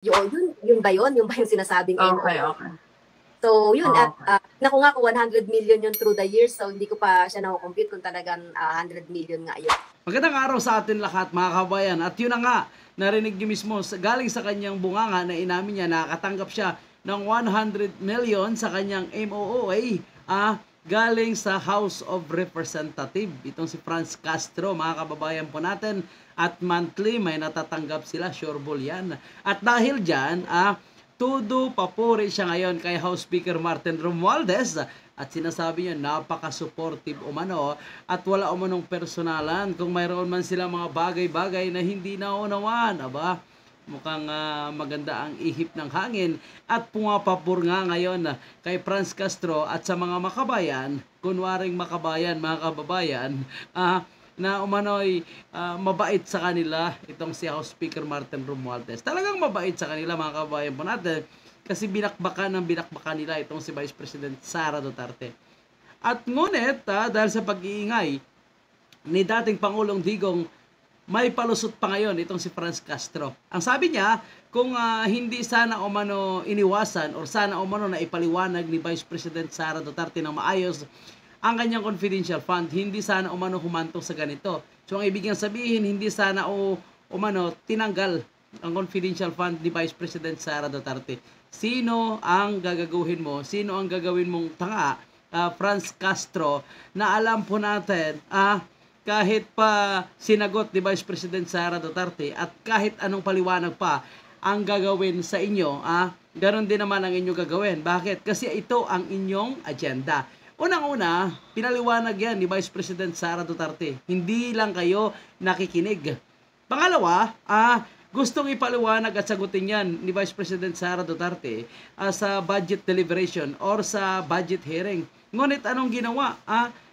Yun ba yun? Yung ba yung sinasabing Okay, MOO? okay. So, yun. At Okay. naku nga kung 100 million yun through the years, so hindi ko pa siya na-compute kung talagang 100 million nga yun. Magandang araw sa atin lahat mga kabayan. At yun na nga, narinig niyo mismo, galing sa kanyang bunganga na inamin niya, nakatanggap siya ng 100 million sa kanyang MOOA, galing sa House of Representative. Itong si Franz Castro, mga kababayan po natin. At monthly, may natatanggap sila, sureball yan. At dahil dyan, todo papuri siya ngayon kay House Speaker Martin Romualdez at sinasabi niya napaka-supportive umano at wala umanong personalan kung mayroon man sila mga bagay-bagay na hindi naunawan. Aba, mukhang maganda ang ihip ng hangin at pumapapur nga ngayon kay Franz Castro at sa mga makabayan, kunwaring makabayan, mga kababayan, na umano'y mabait sa kanila itong si House Speaker Martin Romualdez. Talagang mabait sa kanila mga kabayan po natin kasi binakbakan nila itong si Vice President Sara Duterte. At ngunit dahil sa pag-iingay ni dating Pangulong Digong, may palusot pa ngayon itong si Franz Castro. Ang sabi niya, kung hindi sana umano iniwasan or sana umano na ipaliwanag ni Vice President Sara Duterte ng maayos ang kanyang confidential fund, hindi sana umano humantong sa ganito. So ang ibig sabihin, hindi sana umano tinanggal ang confidential fund ni Vice President Sara Duterte. Sino ang gagaguhin mo? Sino ang gagawin mong tanga? Franz Castro, na alam po natin, kahit pa sinagot ni Vice President Sara Duterte at kahit anong paliwanag pa ang gagawin sa inyo, ganon din naman ang inyong gagawin. Bakit? Kasi ito ang inyong agenda. Unang-una, pinaliwanag yan ni Vice President Sara Duterte. Hindi lang kayo nakikinig. Pangalawa, gustong ipaliwanag at sagutin yan ni Vice President Sara Duterte sa budget deliberation or sa budget hearing. Ngunit anong ginawa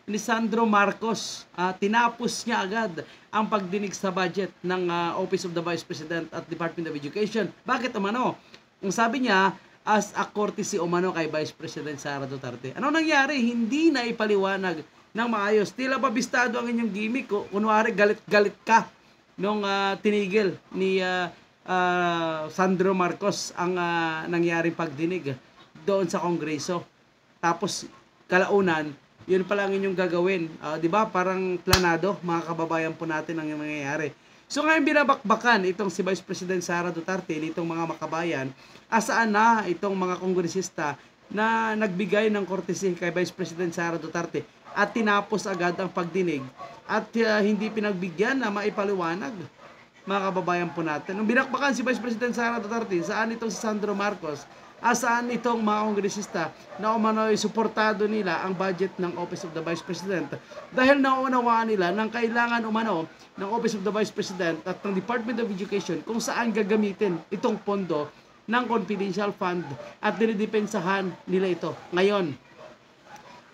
ni Sandro Marcos? Tinapos niya agad ang pagdinig sa budget ng Office of the Vice President at Department of Education. Bakit umano? Ang sabi niya, as a courtesy umano kay Vice President Sara Duterte. Ano nangyari? Hindi na ipaliwanag ng maayos. Tila babistado ang inyong gimmick. Kunwari galit-galit ka nung tinigil ni Sandro Marcos ang nangyaring pagdinig doon sa Kongreso. Tapos kalaunan, yun pala ang inyong gagawin. Di ba? Parang planado, mga kababayan po natin ang mangyayari. So ngayon binabakbakan itong si Vice President Sara Duterte nitong mga makabayan, asaan na itong mga kongresista na nagbigay ng courtesy kay Vice President Sara Duterte at tinapos agad ang pagdinig at hindi pinagbigyan na maipaliwanag, mga kababayan po natin. Nung binakbakan si Vice President Sara Duterte, saan itong si Sandro Marcos, asaan itong mga kongresista na umano'y suportado nila ang budget ng Office of the Vice President dahil naunawaan nila ng kailangan umano ng Office of the Vice President at ng Department of Education kung saan gagamitin itong pondo ng confidential fund at dinidepensahan nila ito. Ngayon,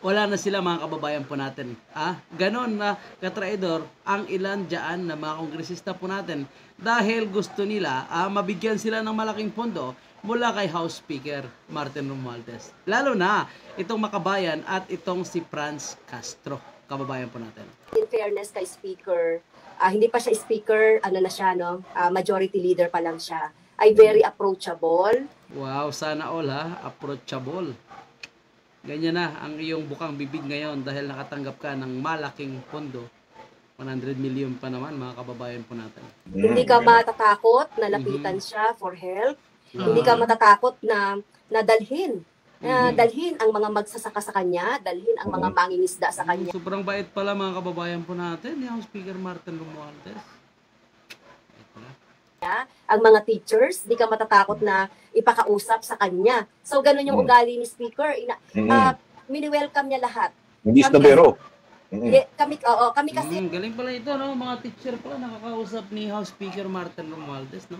wala na sila, mga kababayan po natin. Ganon na katraidor ang ilan dyan na mga kongresista po natin dahil gusto nila mabigyan sila ng malaking pondo mula kay House Speaker Martin Romualdez. Lalo na itong makabayan at itong si Franz Castro, kababayan po natin. In fairness kay Speaker, hindi pa siya Speaker, ano na siya, no? Majority Leader pa lang siya. Ay very approachable. Wow, sana all approachable. Ganyan na ang iyong bukang bibig ngayon dahil nakatanggap ka ng malaking pondo. 100 million pa naman, mga kababayan po natin. Hindi ka matatakot na lapitan siya for help. Hindi ka matatakot na dalhin ang mga magsasaka sa kanya, dalhin ang mga mangingisda sa kanya. Sobrang bait pala, mga kababayan po natin, ni House Speaker Martin Romualdez. Ang mga teachers, di ka matatakot na ipakausap sa kanya. So, ganun yung ugali ni Speaker. Mini-welcome niya lahat. Hindi snobero. Kami kasi... galing pala ito, no? Mga teacher pala nakakausap ni House Speaker Martin Romualdez, no?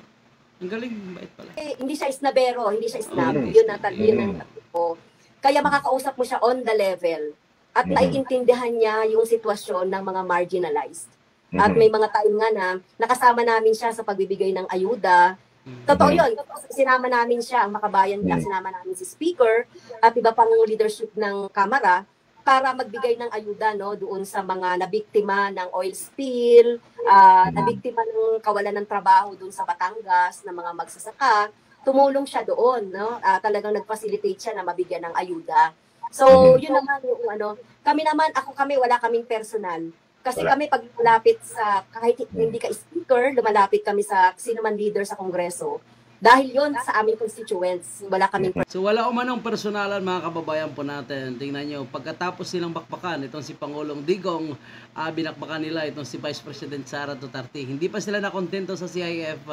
Ang galing, bait pala. Hindi siya snobero, hindi siya snob. Yun ang tatlo. Kaya makakausap mo siya on the level. At naiintindihan niya yung sitwasyon ng mga marginalized. At may mga time nga na nakasama namin siya sa pagbibigay ng ayuda. Totoo yun. Sinama namin siya, ang makabayan nila, sinama namin si Speaker at iba pang leadership ng Kamara para magbigay ng ayuda, no, doon sa mga nabiktima ng oil spill, nabiktima ng kawalan ng trabaho doon sa Batangas, ng mga magsasaka, tumulong siya doon, no? Talagang nag-facilitate siya na mabigyan ng ayuda. So, yun naman yung ano, kami wala kaming personal. Kasi Wala. kami pag lumapit sa, kahit hindi ka speaker, lumalapit kami sa sino man leader sa Kongreso. Dahil yon sa aming constituents, wala kaming So wala umanong personalan mga kababayan po natin. Tingnan nyo, pagkatapos silang bakbakan, itong si Pangulong Digong, binakbakan nila itong si Vice President Sara Duterte. Hindi pa sila nakontento sa CIF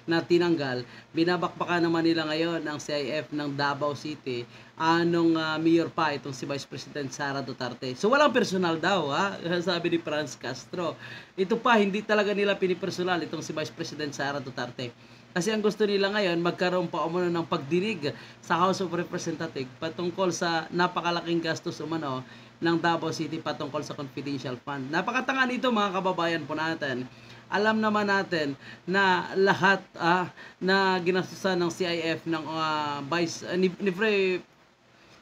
na tinanggal. Binabakbakan naman nila ngayon ang CIF ng Davao City. Anong mayor pa itong si Vice President Sara Duterte. So walang personal daw, sabi ni Franz Castro. Ito pa, hindi talaga nila pinipersonal itong si Vice President Sara Duterte. Kasi ang gusto nila ngayon, magkaroon pa umano ng pagdinig sa House of Representatives patungkol sa napakalaking gastos umano ng Davao City patungkol sa confidential fund. Napakatanga nito mga kababayan po natin. Alam naman natin na lahat na ginastusan ng CIF ng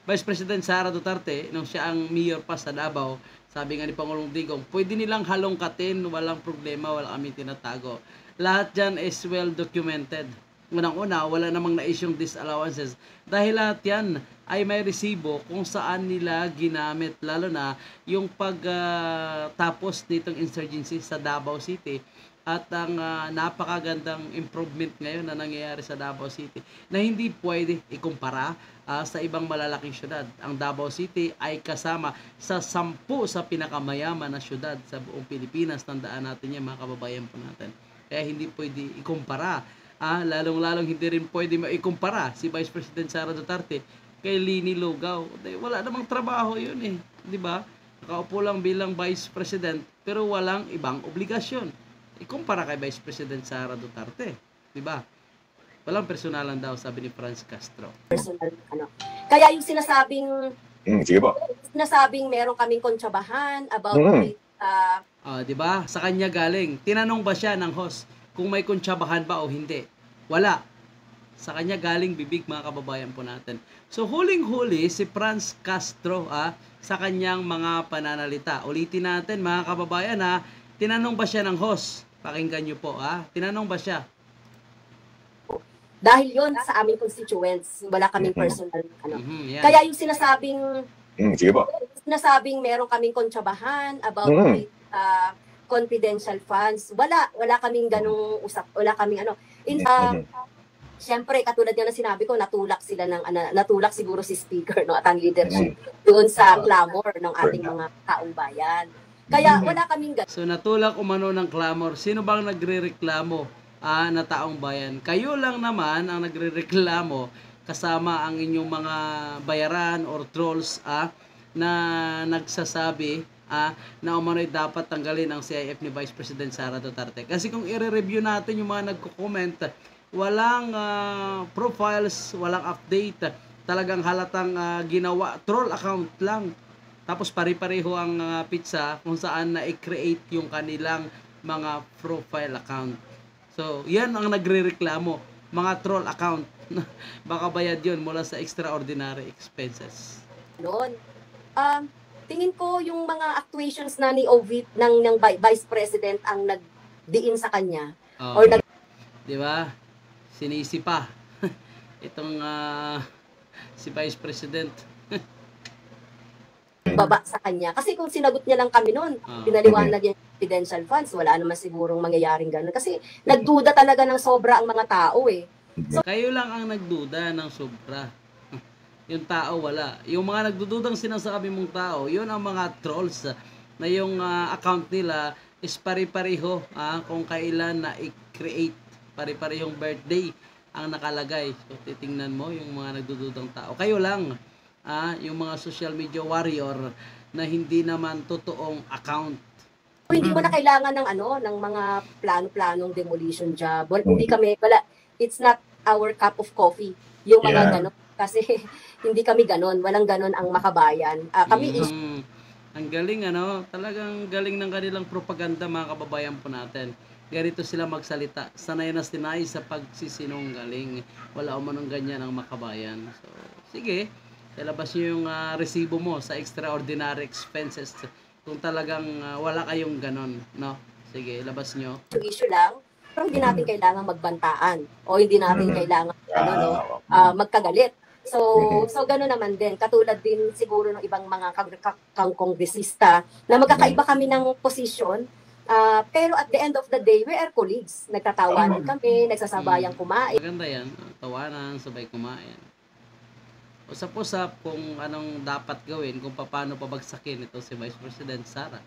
Vice President Sara Duterte nung siya ang mayor pa sa Davao, sabi nga ni Pangulong Digong, pwede nilang halongkatin, walang problema, wala kami tinatago. Lahat dyan is well documented. Unang-una, wala namang na-isyong disallowances. Dahil lahat yan ay may resibo kung saan nila ginamit. Lalo na yung pagtapos nitong insurgency sa Davao City. At ang napakagandang improvement ngayon na nangyayari sa Davao City na hindi pwede ikumpara sa ibang malalaking syudad. Ang Davao City ay kasama sa 10 sa pinakamayaman na syudad sa buong Pilipinas. Tandaan natin yan mga kababayan po natin. Kaya hindi pwede ikumpara. Lalong-lalong hindi rin pwede maikumpara si Vice President Sara Duterte kay Lini Lugao. Wala namang trabaho yun eh. Di ba? Nakaupo lang bilang Vice President pero walang ibang obligasyon. Ikumpara kay Vice President Sara Duterte. Di ba? Walang personalan daw, sabi ni Franz Castro. personal. Kaya yung Sige po. sinasabing meron kaming kontsabahan about Di ba? Sa kanya galing. Tinanong ba siya ng host kung may kuntsabahan ba o hindi? Wala. Sa kanya galing bibig mga kababayan po natin. So huling-huli si Franz Castro sa kanyang mga pananalita. Ulitin natin mga kababayan tinanong ba siya ng host? Pakinggan nyo po tinanong ba siya? dahil yon sa aming constituents, wala kaming personal. Yan. Kaya yung sinasabing Sige po. meron kaming kontsabahan about confidential funds. Wala kaming ganung wala kaming Siyempre, katulad nga na sinabi ko, natulak siguro si speaker at ang leadership doon sa clamor ng ating mga taong bayan. Kaya wala kaming ganun. So natulak umano ng clamor. Sino bang nagrereklamo na taong bayan? Kayo lang naman ang nagrereklamo kasama ang inyong mga bayaran or trolls na nagsasabi na umano'y dapat tanggalin ang CIF ni Vice President Sara Duterte. Kasi kung i-review natin yung mga nagko-comment, walang profiles, walang update. Talagang halatang ginawa, troll account lang. Tapos pare-pareho ang pizza kung saan na-create yung kanilang mga profile account. So, yan ang nagre-reklamo. Mga troll account. Baka bayad yun mula sa extraordinary expenses. Noon. Tingin ko yung mga actuations na ni ng Vice President ang nagdiin sa kanya. Or di ba? Sinisi pa. Itong si Vice President. baba sa kanya. Kasi kung sinagot niya lang kami noon, pinaliwanag yung confidential funds, wala naman sigurong mangyayaring gano'n. Kasi nagduda talaga ng sobra ang mga tao eh. Kayo lang ang nagduda ng sobra. Yung tao wala. Yung mga nagdududang sinasabi mong tao, yun ang mga trolls na yung account nila is pare-pareho kung kailan na i-create. Pare-parehong birthday ang nakalagay. So titingnan mo yung mga nagdududang tao. Kayo lang. Yung mga social media warrior na hindi naman totoong account. Hindi mo na kailangan ng mga plano-planong demolition job. Well, it's not our cup of coffee. Yung mga ganon. Kasi hindi kami ganon. Walang ganon ang makabayan. Ang galing talagang galing ng kanilang propaganda mga kababayan po natin. Ganito sila magsalita. Sanay na sinay sa pagsisinungaling. Wala umanong ganyan ang makabayan. So, sige. Ilabas nyo yung resibo mo sa extraordinary expenses kung talagang wala kayong ganon, no? Sige, ilabas nyo. Issue lang. pero hindi natin kailangan magbantaan o hindi natin kailangan magkagalit. So gano'n naman din. Katulad din siguro ng ibang mga kongresista na magkakaiba kami ng posisyon. Pero at the end of the day, we are colleagues. Nagtatawanan kami, nagsasabayang kumain. Maganda yan. Tawanan, sabay kumain. Usap-usap kung anong dapat gawin, kung paano pabagsakin ito si Vice President Sara.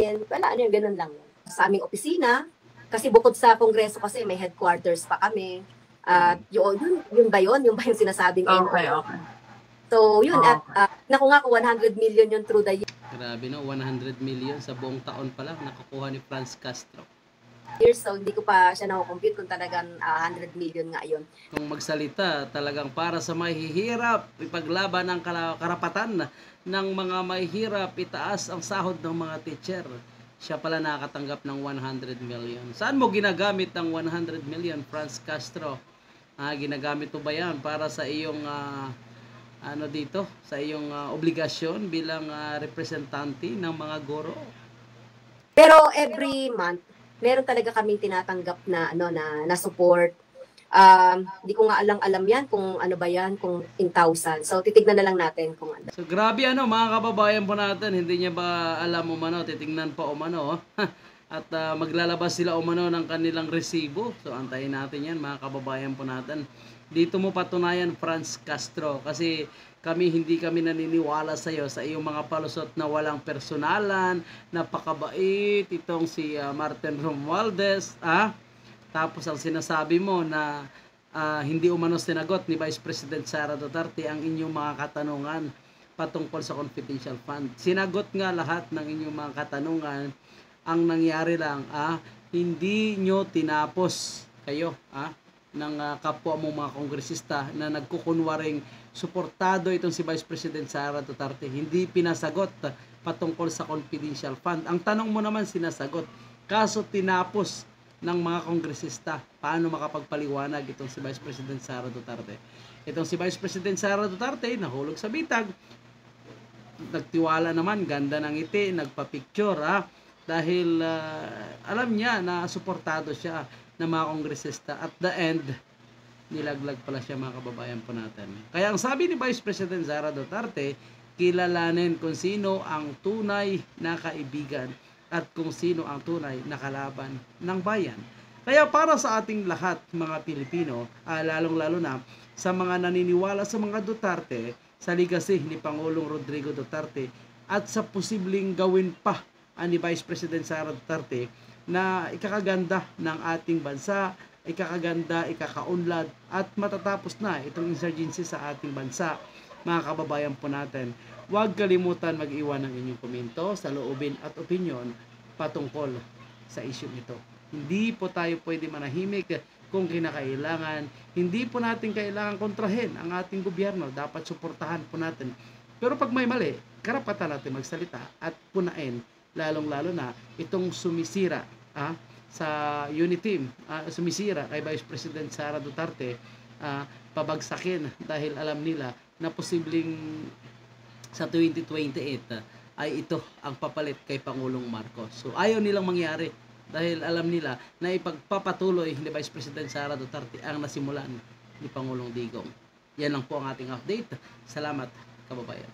Wala, ganun lang. Sa aming opisina, kasi bukod sa kongreso kasi may headquarters pa kami. At yun ba yun? Yung ba yung sinasabing Okay. So, yun. At naku nga ko 100 million yun through the Grabe no, 100 million sa buong taon pa lang nakukuha ni Franz Castro. years. So, hindi ko pa siya na-compute kung talagang 100 million nga yun. Kung magsalita, talagang para sa mahihirap, ipaglaban ang karapatan ng mga mahihirap, itaas ang sahod ng mga teacher. Siya pala nakatanggap ng 100 million. Saan mo ginagamit ang 100 million, Franz Castro? Ginagamit mo ba yan para sa iyong sa iyong obligasyon bilang representante ng mga guro? Pero every month, meron talaga kaming tinatanggap na na support. Hindi ko nga alam yan kung ano ba yan, kung in thousand. So titignan na lang natin kung ano. So grabe mga kababayan po natin, hindi niya ba alam titingnan pa at maglalabas sila ng kanilang resibo. So antayin natin yan mga kababayan po natin. Dito mo patunayan, Franz Castro, kasi hindi kami naniniwala sa iyo sa iyong mga palusot na walang personalan, napakabait itong si Martin Romualdez, tapos ang sinasabi mo na hindi sinagot ni Vice President Sara Duterte ang inyong mga katanungan patungkol sa confidential fund. Sinagot nga lahat ng inyong mga katanungan. Ang nangyari lang, hindi nyo tinapos kayo ng kapwa mong mga kongresista na nagkukunwaring suportado itong si Vice President Sara Duterte. Hindi pinasagot patungkol sa confidential fund. Ang tanong mo naman sinasagot. Kaso tinapos ng mga kongresista. Paano makapagpaliwanag itong si Vice President Sara Duterte? Itong si Vice President Sara Duterte nahulog sa bitag. Nagtiwala naman, ganda ng ngiti, nagpa-picture dahil alam niya na suportado siya ng mga kongresista. At the end, nilaglag pala siya mga kababayan po natin. Kaya ang sabi ni Vice President Sara Duterte, kilalanin kung sino ang tunay na kaibigan at kung sino ang tunay na kalaban ng bayan. Kaya para sa ating lahat mga Pilipino, lalong-lalo na sa mga naniniwala sa mga Duterte, sa legacy ni Pangulong Rodrigo Duterte at sa posibleng gawin pa ni Vice President Sara Duterte na ikakaganda ng ating bansa, ikakaganda, ikakaunlad at matatapos na itong insurgency sa ating bansa. Mga kababayan po natin, huwag kalimutan mag-iwan ng inyong komento, saloobin at opinion patungkol sa issue ito. Hindi po tayo pwede manahimik kung kinakailangan. Hindi po natin kailangan kontrahin ang ating gobyerno. Dapat suportahan po natin. Pero pag may mali, karapatan natin magsalita at punain, lalong-lalo na itong sumisira sa unity team, sumisira kay Vice President Sara Duterte, pabagsakin dahil alam nila na posibleng sa 2028 ay ito ang papalit kay Pangulong Marcos. So ayaw nilang mangyari dahil alam nila na ipagpapatuloy ni Vice President Sara Duterte ang nasimulan ni Pangulong Digong. Yan lang po ang ating update. Salamat kababayan.